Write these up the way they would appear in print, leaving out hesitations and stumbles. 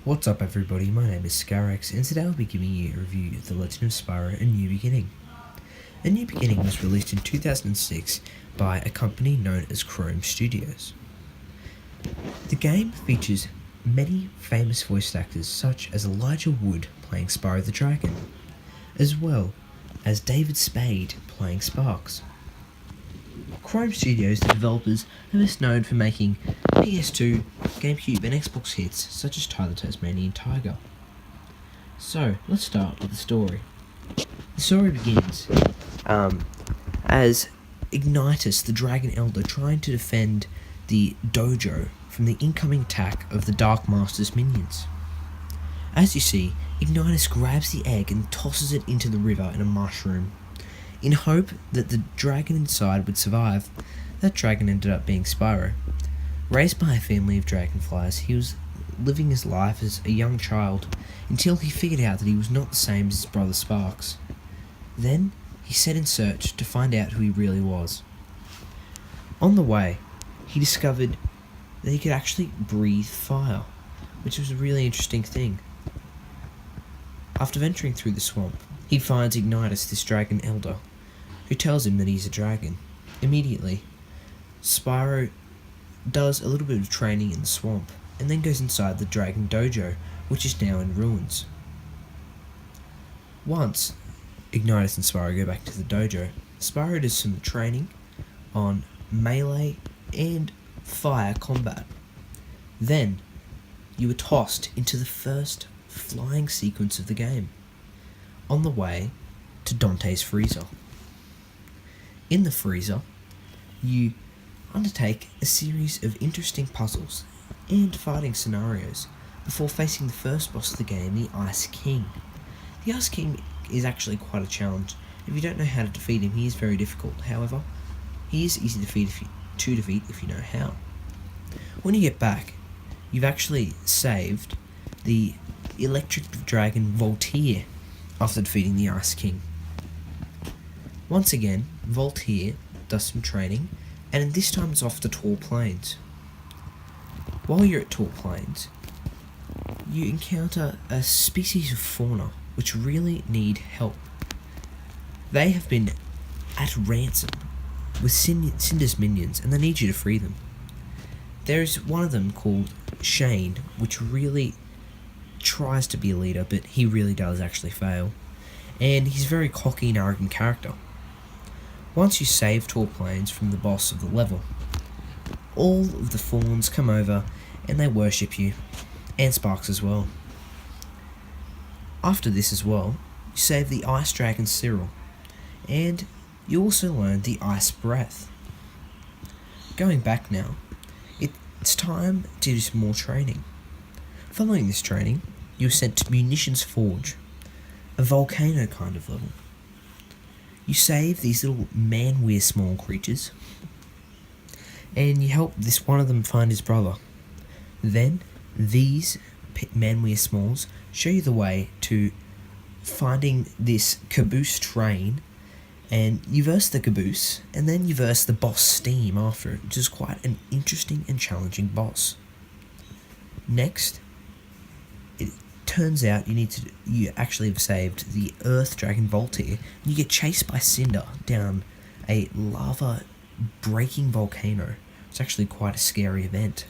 What's up everybody, my name is Scarex and today I'll be giving you a review of The Legend of Spyro A New Beginning. A New Beginning was released in 2006 by a company known as Chrome Studios. The game features many famous voice actors such as Elijah Wood playing Spyro the Dragon, as well as David Spade playing Sparks. Chrome Studios, the developers, are best known for making PS2, GameCube and Xbox hits such as Tyler Tasmanian Tiger. So, let's start with the story. The story begins as Ignitus, the Dragon Elder, trying to defend the dojo from the incoming attack of the Dark Master's minions. As you see, Ignitus grabs the egg and tosses it into the river in a mushroom. In hope that the dragon inside would survive, that dragon ended up being Spyro. Raised by a family of dragonflies, he was living his life as a young child until he figured out that he was not the same as his brother Sparks. Then, he set in search to find out who he really was. On the way, he discovered that he could actually breathe fire, which was a really interesting thing. After venturing through the swamp, he finds Ignitus, this dragon elder, who tells him that he's a dragon. Immediately, Spyro does a little bit of training in the swamp, and then goes inside the dragon dojo, which is now in ruins. Once Ignitus and Spyro go back to the dojo, Spyro does some training on melee and fire combat. Then, you are tossed into the first flying sequence of the game, on the way to Dante's freezer. In the freezer, you undertake a series of interesting puzzles and fighting scenarios before facing the first boss of the game, the Ice King. The Ice King is actually quite a challenge. If you don't know how to defeat him, he is very difficult. However, he is easy to defeat if you know how. When you get back, you've actually saved the electric dragon Voltaire after defeating the Ice King. Once again, Voltaire does some training, and this time it's off to Tall Plains. While you're at Tall Plains, you encounter a species of fauna which really need help. They have been at ransom with Cinder's minions, and they need you to free them. There's one of them called Shane, which really tries to be a leader, but he really does actually fail. And he's a very cocky and arrogant character. Once you save Tall Plains from the boss of the level, all of the fawns come over and they worship you, and Sparks as well. After this as well, you save the Ice Dragon Cyril, and you also learn the Ice Breath. Going back now, it's time to do some more training. Following this training, you're sent to Munitions Forge, a volcano kind of level. You save these little man-weir small creatures, and you help this one of them find his brother. Then, these man-weir smalls show you the way to finding this caboose train, and you verse the caboose, and then you verse the boss Steam after it, which is quite an interesting and challenging boss. Next, it turns out you actually have saved the Earth Dragon Voltaire, and you get chased by Cinder down a lava breaking volcano. It's actually quite a scary event.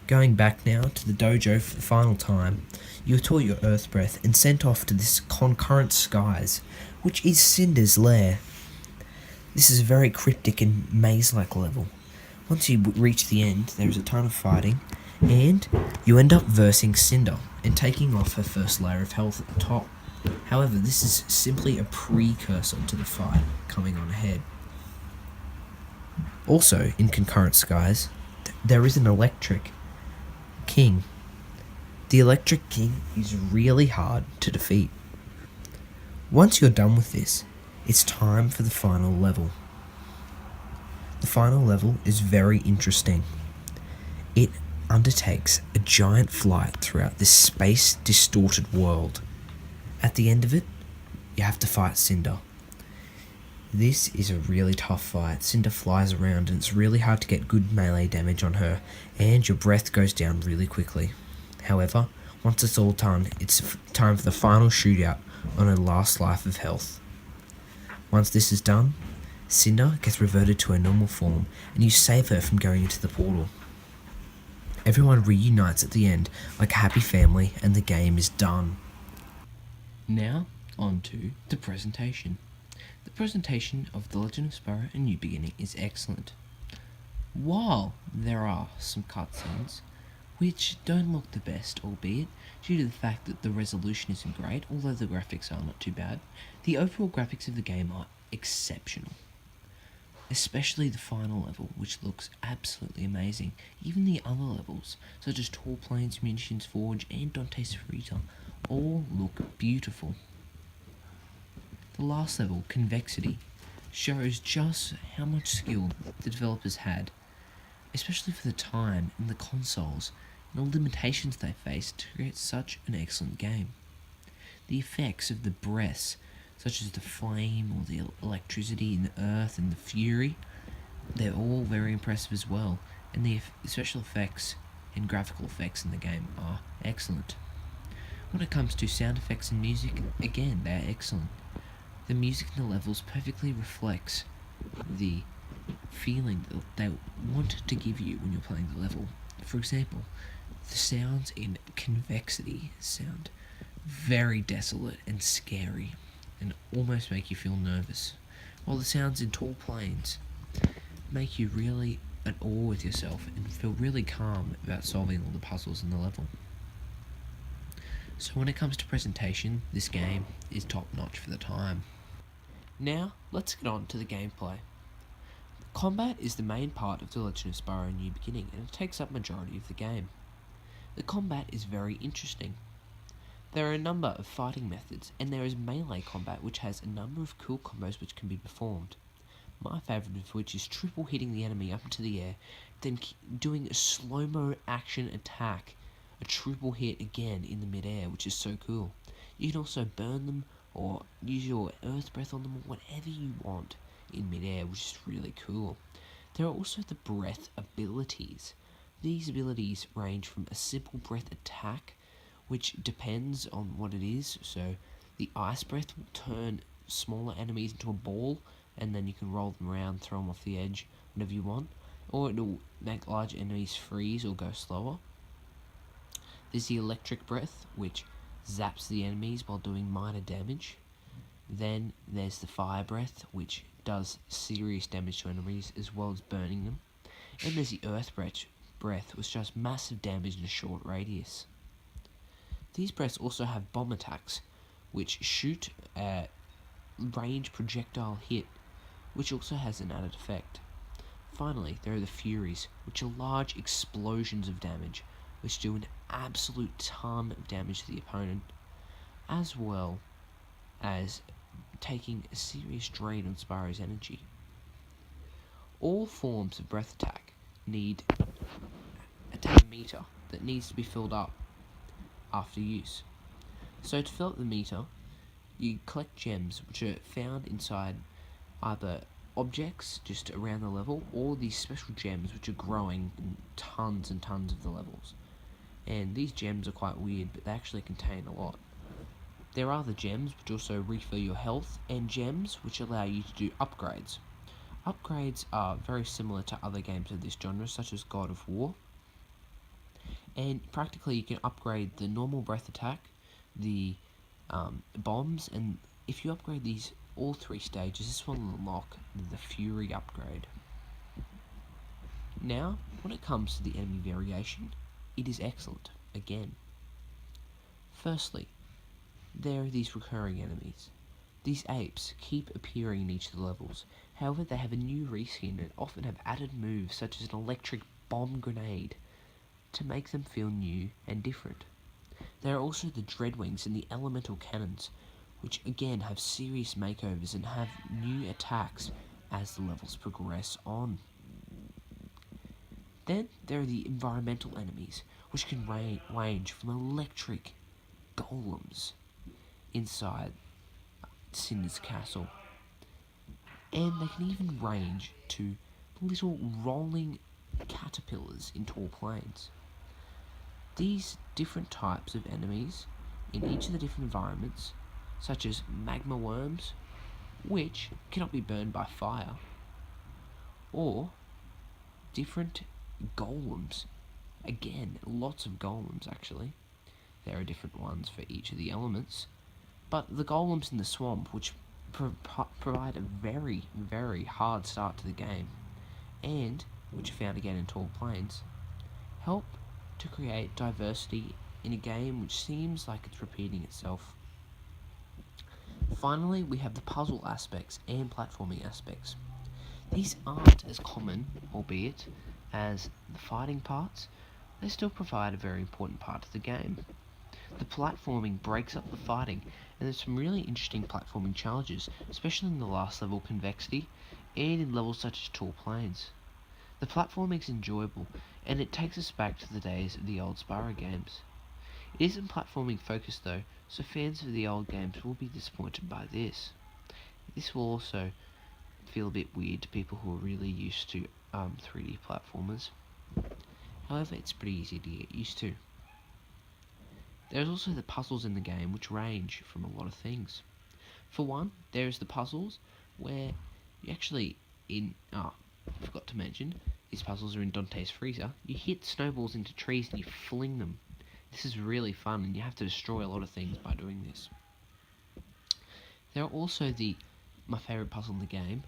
Going back now to the dojo for the final time, you are taught your Earth Breath and sent off to this concurrent skies, which is Cinders Lair. This is a very cryptic and maze-like level. Once you reach the end, there is a ton of fighting, and you end up versing Cinder and taking off her first layer of health at the top. However, this is simply a precursor to the fight coming on ahead. Also, in Concurrent Skies, there is an Electric King. The Electric King is really hard to defeat. Once you're done with this, it's time for the final level. The final level is very interesting. It undertakes a giant flight throughout this space-distorted world. At the end of it, you have to fight Cinder. This is a really tough fight. Cinder flies around and it's really hard to get good melee damage on her, and your breath goes down really quickly. However, Once it's all done, it's time for the final shootout on her last life of health. Once this is done, Cinder gets reverted to her normal form, and you save her from going into the portal. Everyone reunites at the end like a happy family, and the game is done. Now, on to the presentation. The presentation of The Legend of Spyro: A New Beginning is excellent. While there are some cutscenes which don't look the best, albeit due to the fact that the resolution isn't great, although the graphics are not too bad, the overall graphics of the game are exceptional. Especially the final level, which looks absolutely amazing. Even the other levels, such as Tall Plains, Munitions Forge, and Dante's Freezer, all look beautiful. The last level, Convexity, shows just how much skill the developers had, especially for the time and the consoles and the limitations they faced to create such an excellent game. The effects of the breaths, such as the flame or the electricity in the earth and the fury, they're all very impressive as well, and the special effects and graphical effects in the game are excellent. When it comes to sound effects and music, again, they're excellent. The music in the levels perfectly reflects the feeling that they want to give you when you're playing the level. For example, the sounds in Convexity sound very desolate and scary and almost make you feel nervous, while the sounds in Tall Plains make you really at awe with yourself and feel really calm about solving all the puzzles in the level. So when it comes to presentation, this game is top notch for the time. Now, let's get on to the gameplay. Combat is the main part of The Legend of Spyro: A New Beginning, and it takes up majority of the game. The combat is very interesting. There are a number of fighting methods, and there is melee combat which has a number of cool combos which can be performed. My favourite of which is triple hitting the enemy up into the air, then doing a slow-mo action attack, a triple hit again in the mid-air, which is so cool. You can also burn them or use your earth breath on them or whatever you want in mid-air, which is really cool. There are also the breath abilities. These abilities range from a simple breath attack, which depends on what it is. So the ice breath will turn smaller enemies into a ball, and then you can roll them around, throw them off the edge, whatever you want. Or it'll make large enemies freeze or go slower. There's the electric breath, which zaps the enemies while doing minor damage. Then there's the fire breath, which does serious damage to enemies as well as burning them. And there's the earth breath, which does massive damage in a short radius. These breaths also have bomb attacks, which shoot a range projectile hit, which also has an added effect. Finally, there are the Furies, which are large explosions of damage, which do an absolute ton of damage to the opponent, as well as taking a serious drain on Spyro's energy. All forms of breath attack need a tank meter that needs to be filled up after use. So to fill up the meter, you collect gems which are found inside either objects just around the level or these special gems which are growing in tons and tons of the levels. And these gems are quite weird, but they actually contain a lot. There are the gems which also refill your health, and gems which allow you to do upgrades. Upgrades are very similar to other games of this genre, such as God of War. And practically you can upgrade the normal breath attack, the bombs, and if you upgrade these all three stages, this will unlock the Fury upgrade. Now, when it comes to the enemy variation, it is excellent, again. Firstly, there are these recurring enemies. These apes keep appearing in each of the levels, however they have a new reskin and often have added moves such as an electric bomb grenade to make them feel new and different. There are also the Dreadwings and the elemental cannons, which again have serious makeovers and have new attacks as the levels progress on. Then there are the environmental enemies, which can range from electric golems inside Cinder's castle, and they can even range to little rolling caterpillars in Tall Plains. These different types of enemies in each of the different environments, such as magma worms, which cannot be burned by fire, or different golems. Again, lots of golems actually. There are different ones for each of the elements, but the golems in the swamp, which provide a very, very hard start to the game, and which are found again in tall plains, help to create diversity in a game which seems like it's repeating itself. Finally, we have the puzzle aspects and platforming aspects. These aren't as common, albeit, as the fighting parts. They still provide a very important part of the game. The platforming breaks up the fighting, and there's some really interesting platforming challenges, especially in the last level, Convexity, and in levels such as Tall Plains. The platforming is enjoyable, and it takes us back to the days of the old Spyro games. It isn't platforming focused though, so fans of the old games will be disappointed by this. This will also feel a bit weird to people who are really used to 3D platformers. However, it's pretty easy to get used to. There's also the puzzles in the game, which range from a lot of things. For one, there's the puzzles where you actually I forgot to mention, these puzzles are in Dante's Freezer. You hit snowballs into trees and you fling them. This is really fun, and you have to destroy a lot of things by doing this. There are also my favourite puzzle in the game,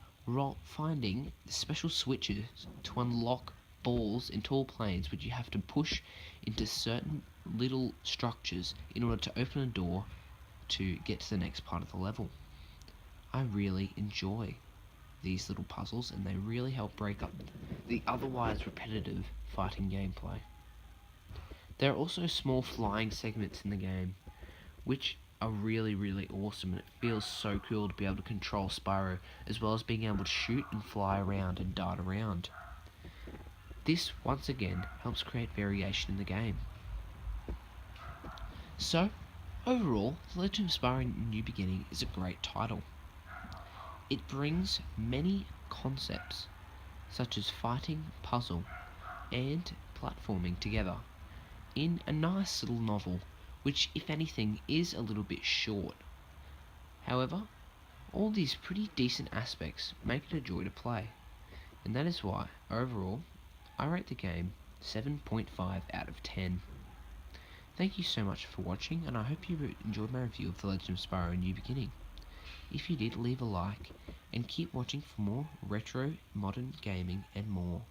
finding the special switches to unlock balls in tall plains, which you have to push into certain little structures in order to open a door to get to the next part of the level. I really enjoy these little puzzles, and they really help break up the otherwise repetitive fighting gameplay. There are also small flying segments in the game, which are really, really awesome, and it feels so cool to be able to control Spyro, as well as being able to shoot and fly around and dart around. This, once again, helps create variation in the game. So, overall, The Legend of Spyro New Beginning is a great title. It brings many concepts, such as fighting, puzzle, and platforming together in a nice little novel, which, if anything, is a little bit short. However, all these pretty decent aspects make it a joy to play, and that is why, overall, I rate the game 7.5 out of 10. Thank you so much for watching, and I hope you enjoyed my review of The Legend of Spyro New Beginning. If you did, leave a like, and keep watching for more retro, modern gaming, and more.